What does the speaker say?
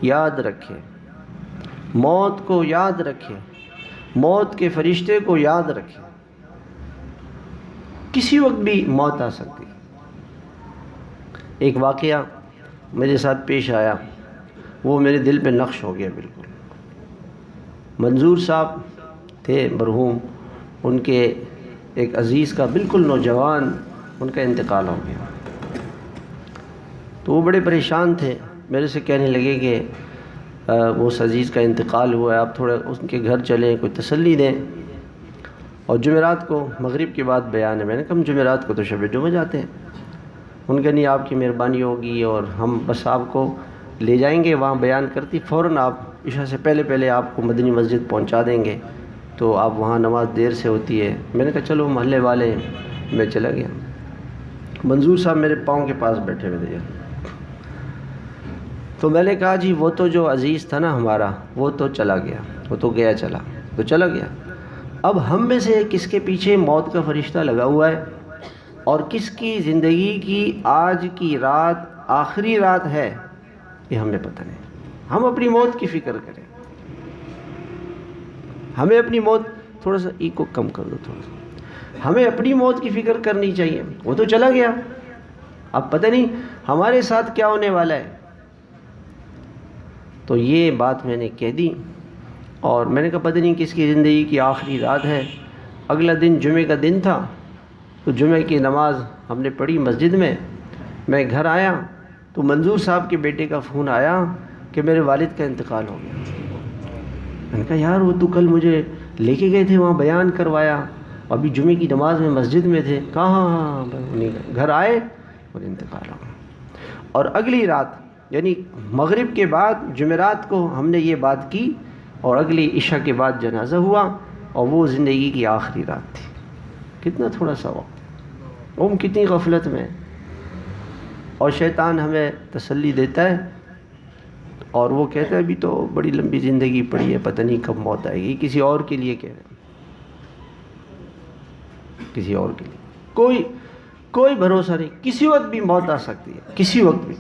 یاد رکھے، موت کو یاد رکھے، موت کے فرشتے کو یاد رکھے۔ کسی وقت بھی موت آ سکتی۔ ایک واقعہ میرے ساتھ پیش آیا، وہ میرے دل پہ نقش ہو گیا بالکل۔ منظور صاحب تھے مرحوم، ان کے ایک عزیز کا بالکل نوجوان ان کا انتقال ہو گیا، تو وہ بڑے پریشان تھے، میرے سے کہنے لگے کہ وہ اس عزیز کا انتقال ہوا ہے، آپ تھوڑا ان کے گھر چلیں، کوئی تسلی دیں، اور جمعرات کو مغرب کے بعد بیان ہے۔ میں نے کہا ہم جمعرات کو تو شب جمعہ جاتے ہیں۔ ان کا نہیں، آپ کی مہربانی ہوگی اور ہم بس آپ کو لے جائیں گے وہاں بیان کرتی، فوراً آپ عشاء سے پہلے آپ کو مدنی مسجد پہنچا دیں گے، تو آپ وہاں نماز دیر سے ہوتی ہے۔ میں نے کہا چلو محلے والے ہیں، میں چلا گیا۔ منظور صاحب میرے پاؤں کے پاس بیٹھے ہوئے تھے، تو میں نے کہا جی وہ تو جو عزیز تھا نا ہمارا، وہ تو چلا گیا، وہ تو گیا چلا گیا، اب ہم میں سے کس کے پیچھے موت کا فرشتہ لگا ہوا ہے، اور کس کی زندگی کی آج کی رات آخری رات ہے یہ ہمیں پتہ نہیں۔ ہم اپنی موت کی فکر کریں، ہمیں اپنی موت، تھوڑا سا ای کو کم کر دو تھوڑا سا، ہمیں اپنی موت کی فکر کرنی چاہیے۔ وہ تو چلا گیا، اب پتہ نہیں ہمارے ساتھ کیا ہونے والا ہے۔ تو یہ بات میں نے کہہ دی، اور میں نے کہا پتہ نہیں کس کی زندگی کی آخری رات ہے۔ اگلا دن جمعے کا دن تھا، تو جمعے کی نماز ہم نے پڑھی مسجد میں گھر آیا تو منظور صاحب کے بیٹے کا فون آیا کہ میرے والد کا انتقال ہو گیا۔ میں نے کہا یار وہ تو کل مجھے لے کے گئے تھے وہاں بیان کروایا، ابھی جمعے کی نماز میں مسجد میں تھے، کہاں گھر آئے اور انتقال ہو گیا۔ اور اگلی رات یعنی مغرب کے بعد جمعرات کو ہم نے یہ بات کی، اور اگلی عشاء کے بعد جنازہ ہوا، اور وہ زندگی کی آخری رات تھی۔ کتنا تھوڑا سا وقت، ہم کتنی غفلت میں، اور شیطان ہمیں تسلی دیتا ہے، اور وہ کہتا ہے ابھی تو بڑی لمبی زندگی پڑی ہے، پتہ نہیں کب موت آئے گی۔ کسی اور کے لیے کہہ رہے ہیں، کسی اور کے لیے کوئی بھروسہ نہیں، کسی وقت بھی موت آ سکتی ہے، کسی وقت بھی۔